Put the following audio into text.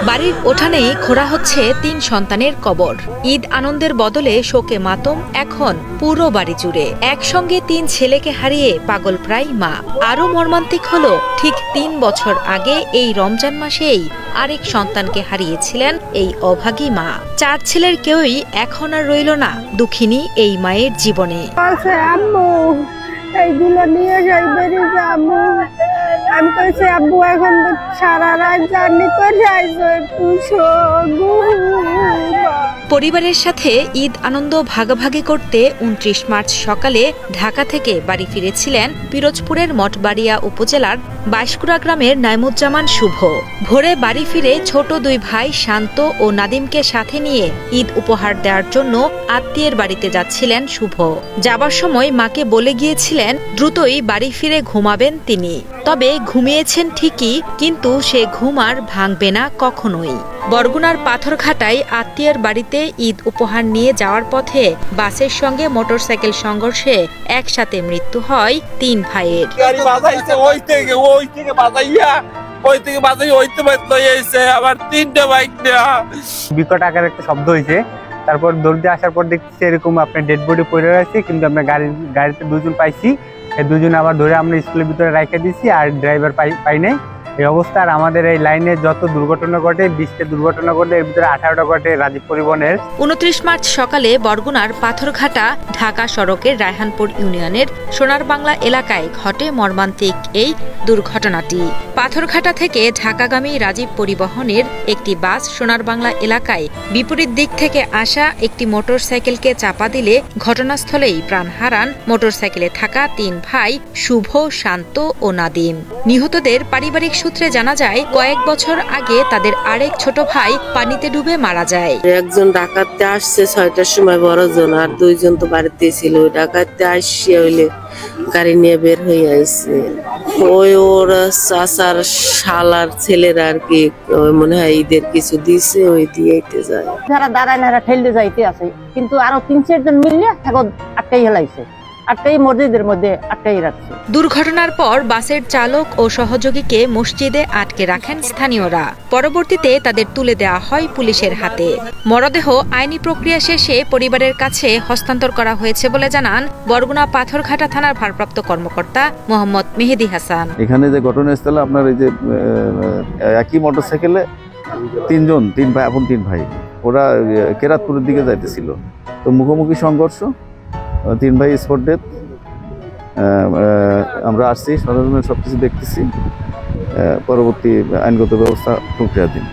বাড়ির উঠানেই খোঁড়া হচ্ছে ৩ সন্তানের কবর। ঈদ আনন্দের বদলে শোকে মাতম এখন পুরো বাড়ি জুড়ে। একসঙ্গে ৩ ছেলেকে হারিয়ে পাগল প্রায় মা। আরো মর্মান্তিক হলো, ঠিক ৩ বছর আগে এই রমজান মাসেই আরেক সন্তানকে হারিয়েছিলেন এই অভাগী মা। ৪ ছেলের কেউই এখন আর রইল না দুঃখিনী এই মায়ের জীবনে। এইগুলো নিয়ে যাই বেরিয়ে যাবো। আমি কইছি আব্বু এখন সারা রাত জার্নি করে যাইছো একটু পরিবারের সাথে ঈদ আনন্দ ভাগাভাগি করতে ২৯ মার্চ সকালে ঢাকা থেকে বাড়ি ফিরেছিলেন পিরোজপুরের মঠবাড়িয়া উপজেলার বাইশকুড়া গ্রামের নাইমুজ্জামান শুভ। ভোরে বাড়ি ফিরে ছোট ২ ভাই শান্ত ও নাদিমকে সাথে নিয়ে ঈদ উপহার দেওয়ার জন্য আত্মীয়ের বাড়িতে যাচ্ছিলেন শুভ। যাবার সময় মাকে বলে গিয়েছিলেন দ্রুতই বাড়ি ফিরে ঘুমাবেন তিনি। তবে ঘুমিয়েছেন ঠিকই, কিন্তু সে ঘুম আর ভাঙবে না কখনোই। বরগুনার পাথরঘাটায় আত্মীয়ের বাড়িতে ঈদ উপহার নিয়ে যাওয়ার পথে বাসের সঙ্গে মোটরসাইকেল সংঘর্ষে একসাথে মৃত্যু হয় ৩ ভাইয়ের। বিকট আকার একটা শব্দ হয়েছে, তারপর দৌড়ে আসার পর দেখছি এরকম আপনার ডেড বডি পড়ে রয়েছে, কিন্তু আমরা গাড়িতে 2 জন পাইছি। এই 2 জন আবার ধরে আমরা স্কুলের ভিতরে রাখা দিয়েছি, আর ড্রাইভার পাই নাই। এই অবস্থা। আর আমাদের এই লাইনে যত দুর্ঘটনা ঘটে, 20টা দুর্ঘটনা ঘটে, এর ভিতরে 18টা ঘটে রাজীব পরিবহনের। ২৯ মার্চ সকালে বরগুনার পাথরঘাটা ঢাকা সড়কের রায়হানপুর ইউনিয়নের সোনার বাংলা এলাকায় ঘটে মর্মান্তিক এই দুর্ঘটনাটি। পাথরঘাটা থেকে ঢাকাগামী রাজীব পরিবহনের একটি বাস সোনার বাংলা এলাকায় বিপরীত দিক থেকে আসা একটি মোটরসাইকেলকে চাপা দিলে ঘটনাস্থলেই প্রাণ হারান মোটরসাইকেলে থাকা ৩ ভাই শুভ, শান্ত ও নাদিম। নিহতদের পারিবারিক সূত্রে জানা যায়, কয়েক বছর আগে তাদের আরেক ছোট ভাই পানিতে ডুবে মারা যায়। একজন ডাকাতে আসছে ৬টার সময়, বড়জন, আর 2 জন তো বাড়িতে ছিল। ওই ডাকাতে আসছে হইলে গাড়ি নিয়ে বের হয়ে আইছে। ওই ওর চাচার শালার ছেলেরা আর কি মনে হয় ঈদের কিছু দিছে, ওই দিয়েইতে যায়। যারা দাঁড়ায় না ঠেলতে যাইতে আছে, কিন্তু আরো ৩-৪ জন মিলিয়ে এখন আটকাই হেলাইছে, আটকাই মসজিদের মধ্যে আটকাই রাখছে। দুর্ঘটনার পর বাসের চালক ও সহযোগীকে মসজিদে আটকে রাখেন স্থানীয়রা। পরবর্তীতে তাদের তুলে দেওয়া হয় পুলিশের হাতে। মরদেহ আইনি প্রক্রিয়া শেষে পরিবারের কাছে হস্তান্তর করা হয়েছে বলে জানান বরগুনা পাথরঘাটা থানার ভারপ্রাপ্ত কর্মকর্তা মোহাম্মদ মেহেদি হাসান। এখানে যে ঘটনাস্থলে আপনার এই যে একই মোটরসাইকেলে ৩ ভাই, আপন 3 ভাই, ওরা কেরাতপুরের দিকে যাইতেছিল। তো মুখোমুখি সংঘর্ষ, 3 ভাই স্পট ডেথ। আমরা আসছি, সরঞ্জামের সবকিছু দেখতেছি, পরবর্তী আইনগত ব্যবস্থা প্রক্রিয়াধীন।